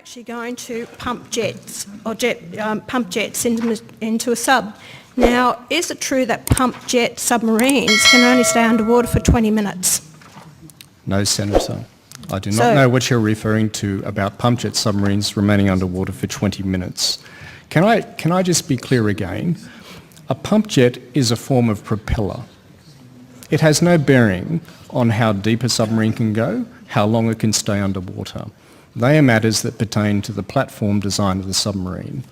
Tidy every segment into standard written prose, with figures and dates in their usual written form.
actually going to pump jets or pump jets into a sub. Now, is it true that pump jet submarines can only stay underwater for 20 minutes? No, Senator. I do not know what you're referring to about pump jet submarines remaining underwater for 20 minutes. Can I just be clear again? A pump jet is a form of propeller. It has no bearing on how deep a submarine can go, how long it can stay underwater. They are matters that pertain to the platform design of the submarine.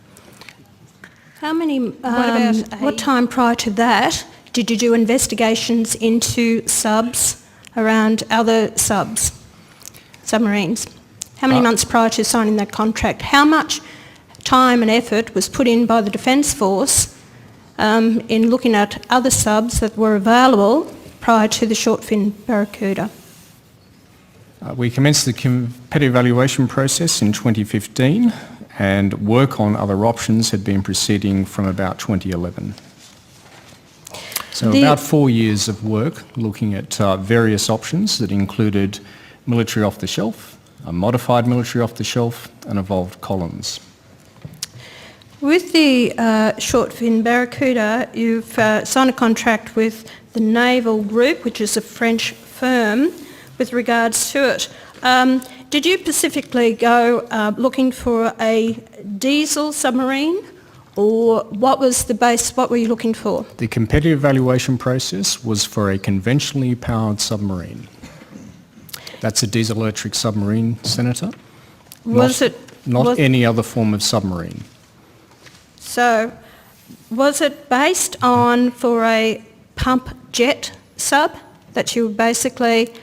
How many, what time prior to that did you do investigations into subs around other submarines? How many months prior to signing that contract? How much time and effort was put in by the Defence Force in looking at other subs that were available prior to the short fin Barracuda? We commenced the competitive evaluation process in 2015, and work on other options had been proceeding from about 2011. So about 4 years of work looking at various options that included military off-the-shelf, a modified military off-the-shelf, and evolved columns. With the short fin Barracuda, you've signed a contract with the Naval Group, which is a French firm, with regards to it. Did you specifically go looking for a diesel submarine, or what was the base, what were you looking for? The competitive evaluation process was for a conventionally powered submarine. That's a diesel electric submarine, Senator. Not any other form of submarine. So, was it based on for a pump jet sub that you basically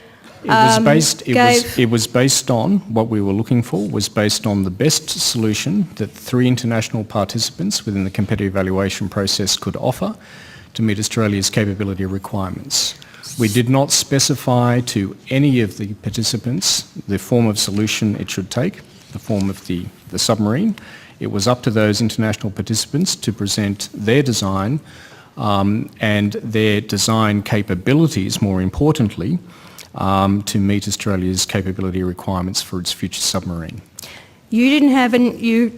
It was based on, what we were looking for was based on the best solution that 3 international participants within the competitive evaluation process could offer to meet Australia's capability requirements. We did not specify to any of the participants the form of solution it should take, the form of the submarine. It was up to those international participants to present their design and their design capabilities, more importantly, to meet Australia's capability requirements for its future submarine. You didn't have you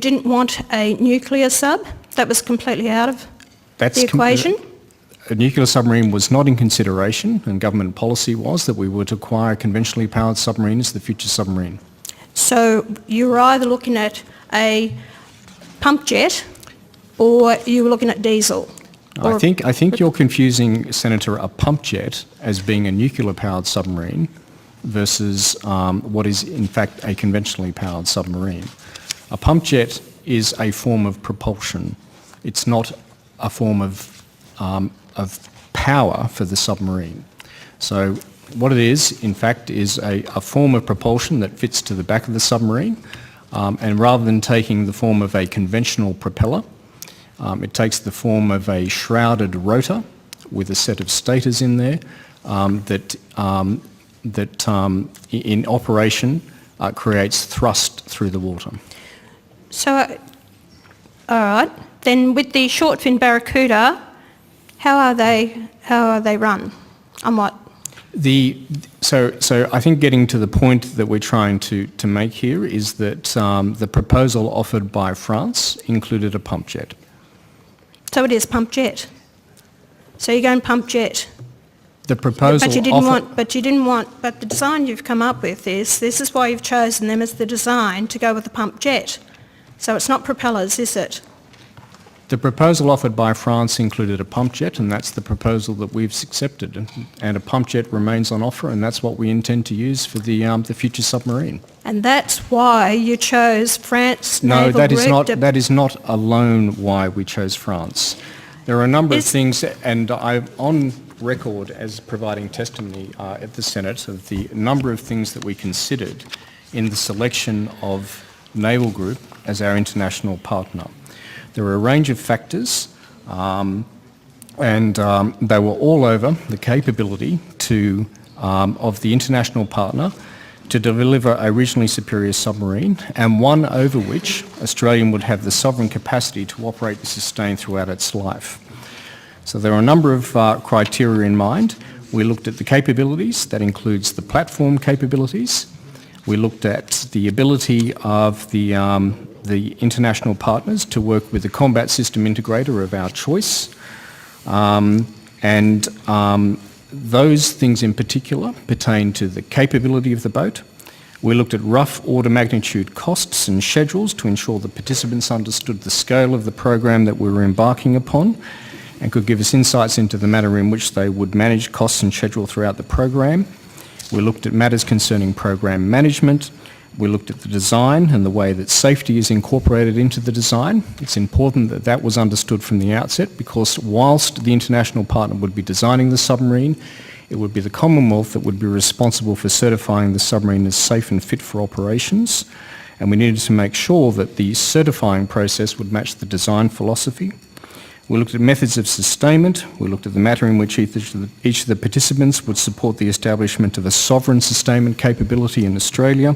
didn't want a nuclear sub? That was completely out of the equation? A nuclear submarine was not in consideration, and government policy was that we would acquire a conventionally powered submarine as the future submarine. So you were either looking at a pump jet or you were looking at diesel? I think you're confusing, Senator, a pump jet as being a nuclear-powered submarine versus what is in fact a conventionally powered submarine. A pump jet is a form of propulsion. It's not a form of power for the submarine. So what it is, in fact, is a form of propulsion that fits to the back of the submarine, and rather than taking the form of a conventional propeller, it takes the form of a shrouded rotor with a set of stators in there that in operation creates thrust through the water. So, all right. Then with the short fin Barracuda, how are they run? On what? So I think getting to the point that we're trying to make here is that the proposal offered by France included a pump jet. So it is pump jet. So you're going pump jet. The proposal but the design you've come up with is, this is why you've chosen them as the design to go with the pump jet. So it's not propellers, is it? The proposal offered by France included a pump jet, and that's the proposal that we've accepted. And a pump jet remains on offer, and that's what we intend to use for the future submarine. And that's why you chose France No, Naval Group? that is not alone why we chose France. There are a number of things, and I'm on record as providing testimony at the Senate of the number of things that we considered in the selection of Naval Group as our international partner. There were a range of factors, and they were all over the capability of the international partner to deliver a regionally superior submarine, and one over which Australia would have the sovereign capacity to operate and sustain throughout its life. So there are a number of criteria in mind. We looked at the capabilities, that includes the platform capabilities, We looked at the ability of the international partners to work with the combat system integrator of our choice. Those things in particular pertain to the capability of the boat. We looked at rough order magnitude costs and schedules to ensure the participants understood the scale of the program that we were embarking upon and could give us insights into the manner in which they would manage costs and schedule throughout the program. We looked at matters concerning program management. We looked at the design and the way that safety is incorporated into the design. It's important that that was understood from the outset, because whilst the international partner would be designing the submarine, it would be the Commonwealth that would be responsible for certifying the submarine as safe and fit for operations, and we needed to make sure that the certifying process would match the design philosophy. We looked at methods of sustainment. We looked at the manner in which each of the participants would support the establishment of a sovereign sustainment capability in Australia.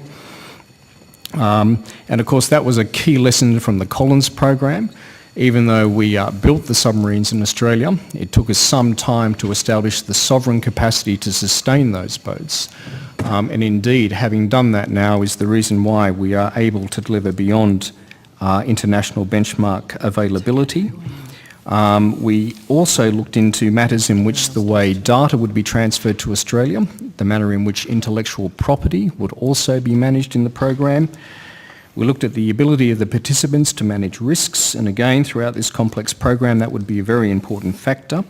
And of course that was a key lesson from the Collins program. Even though we built the submarines in Australia, it took us some time to establish the sovereign capacity to sustain those boats. And indeed, having done that now is the reason why we are able to deliver beyond international benchmark availability. We also looked into matters in which the way data would be transferred to Australia, the manner in which intellectual property would also be managed in the program. We looked at the ability of the participants to manage risks, and again, throughout this complex program, that would be a very important factor.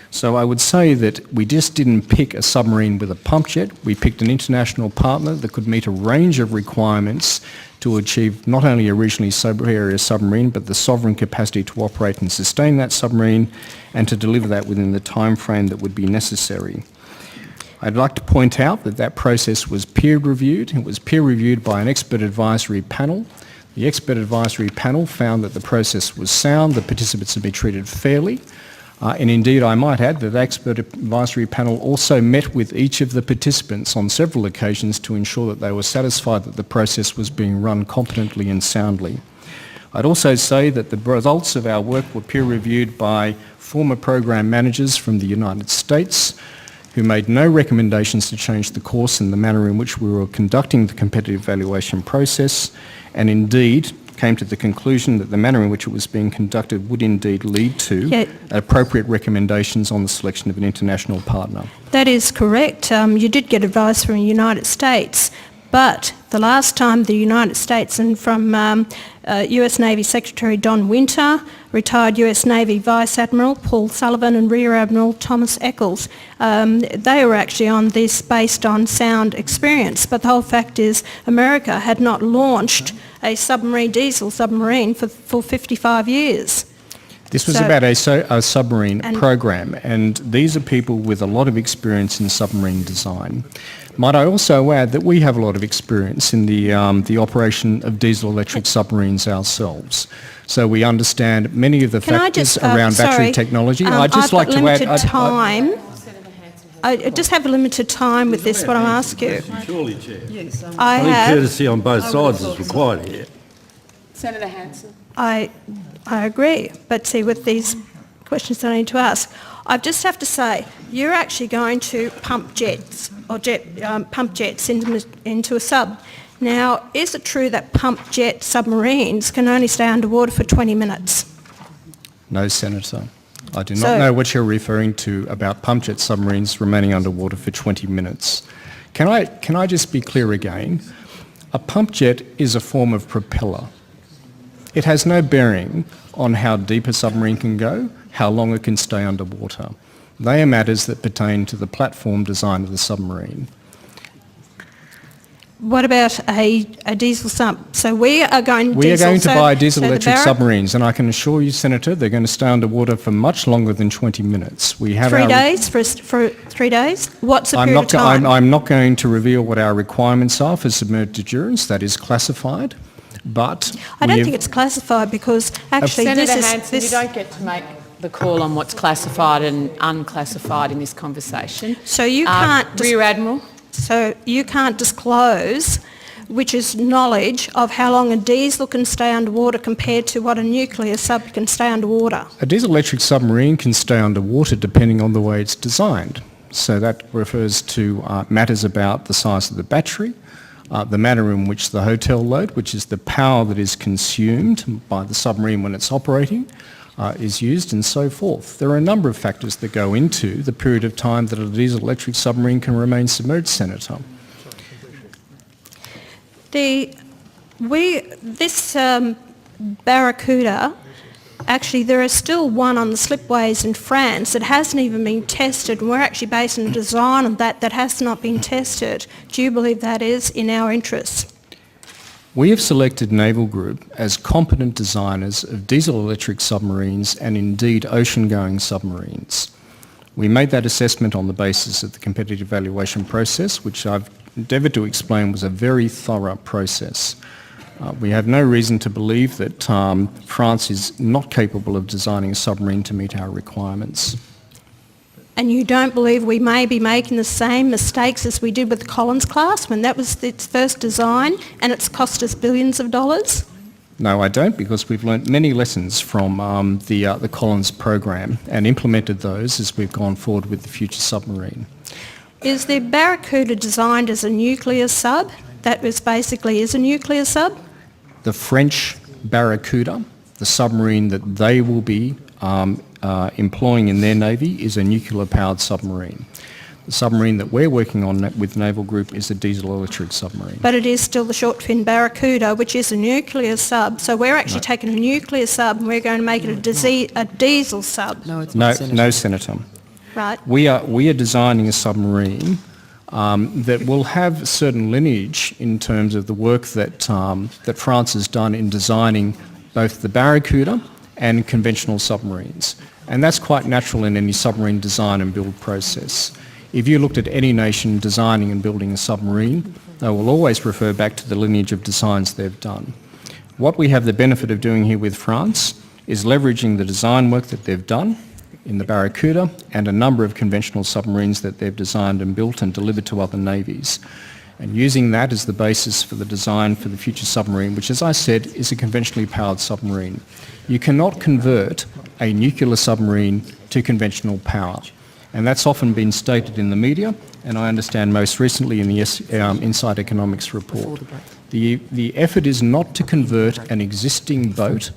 So I would say that we just didn't pick a submarine with a pump jet. We picked an international partner that could meet a range of requirements to achieve not only a regionally sub-area submarine, but the sovereign capacity to operate and sustain that submarine, and to deliver that within the time frame that would be necessary. I'd like to point out that that process was peer-reviewed. It was peer-reviewed by an expert advisory panel. The expert advisory panel found that the process was sound, the participants had been treated fairly, and indeed I might add that the expert advisory panel also met with each of the participants on several occasions to ensure that they were satisfied that the process was being run competently and soundly. I'd also say that the results of our work were peer-reviewed by former program managers from the United States, who made no recommendations to change the course and the manner in which we were conducting the competitive evaluation process, and indeed came to the conclusion that the manner in which it was being conducted would indeed lead to appropriate recommendations on the selection of an international partner. That is correct. You did get advice from the United States, but the last time the United States, and from US Navy Secretary Don Winter, retired US Navy Vice Admiral Paul Sullivan and Rear Admiral Thomas Eccles, they were actually on this based on sound experience, but the whole fact is America had not launched a submarine, diesel submarine for 55 years. This was about a submarine program, and these are people with a lot of experience in submarine design. Might I also add that we have a lot of experience in the operation of diesel-electric submarines ourselves. So we understand many of the factors around battery technology. I'd just like to add... I just have a limited time with this, what I'll ask you. Surely, Chair. Yes, I think courtesy on both sides is required here. Senator Hanson. I agree, but see, with these questions I need to ask, I just have to say, you're actually going to pump jets or pump jets into a sub. Now, is it true that pump jet submarines can only stay underwater for 20 minutes? No, Senator. I do not know what you're referring to about pump jet submarines remaining underwater for 20 minutes. Can I just be clear again? A pump jet is a form of propeller. It has no bearing on how deep a submarine can go, how long it can stay underwater. They are matters that pertain to the platform design of the submarine. What about a diesel sub? So we are going to buy diesel-electric submarines, and I can assure you, Senator, they're going to stay underwater for much longer than 20 minutes. We have 3 days? For 3 days? What's the period of time? I'm not going to reveal what our requirements are for submerged endurance. That is classified. But I don't think it's classified because actually Senator Hanson, you don't get to make the call on what's classified and unclassified in this conversation. So you can't... Rear Admiral? So you can't disclose, which is knowledge of how long a diesel can stay underwater compared to what a nuclear sub can stay underwater. A diesel-electric submarine can stay underwater depending on the way it's designed. So that refers to matters about the size of the battery, the manner in which the hotel load, which is the power that is consumed by the submarine when it's operating, is used, and so forth. There are a number of factors that go into the period of time that a diesel-electric submarine can remain submerged, Senator. This Barracuda, actually there is still one on the slipways in France that hasn't even been tested, and we're actually basing a design on that has not been tested. Do you believe that is in our interests? We have selected Naval Group as competent designers of diesel-electric submarines and indeed ocean-going submarines. We made that assessment on the basis of the competitive evaluation process, which I've endeavoured to explain was a very thorough process. We have no reason to believe that France is not capable of designing a submarine to meet our requirements. And you don't believe we may be making the same mistakes as we did with the Collins class when that was its first design and it's cost us billions of dollars? No, I don't, because we've learnt many lessons from the Collins program and implemented those as we've gone forward with the future submarine. Is the Barracuda designed as a nuclear sub? That is a nuclear sub? The French Barracuda, the submarine that they will be employing in their Navy, is a nuclear-powered submarine. The submarine that we're working on with Naval Group is a diesel-electric submarine. But it is still the short-fin Barracuda, which is a nuclear sub. So we're actually taking a nuclear sub and we're going to make it a diesel sub. No, it's not, Senator. No, Senator. Right. We are designing a submarine that will have a certain lineage in terms of the work that France has done in designing both the Barracuda and conventional submarines. And that's quite natural in any submarine design and build process. If you looked at any nation designing and building a submarine, they will always refer back to the lineage of designs they've done. What we have the benefit of doing here with France is leveraging the design work that they've done in the Barracuda and a number of conventional submarines that they've designed and built and delivered to other navies, and using that as the basis for the design for the future submarine, which, as I said, is a conventionally powered submarine. You cannot convert a nuclear submarine to conventional power, and that's often been stated in the media, and I understand most recently in the Inside Economics report. The effort is not to convert an existing boat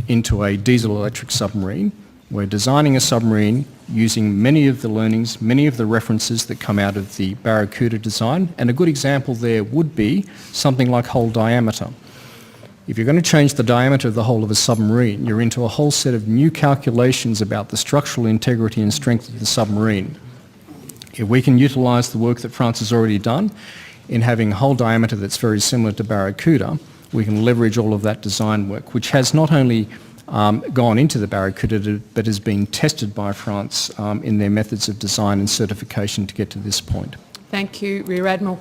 into a diesel-electric submarine. We're designing a submarine using many of the learnings, many of the references that come out of the Barracuda design, and a good example there would be something like hull diameter. If you're going to change the diameter of the hull of a submarine, you're into a whole set of new calculations about the structural integrity and strength of the submarine. If we can utilise the work that France has already done in having a hull diameter that's very similar to Barracuda, we can leverage all of that design work, which has not only gone into the Barracuda, but has been tested by France in their methods of design and certification to get to this point. Thank you, Rear Admiral.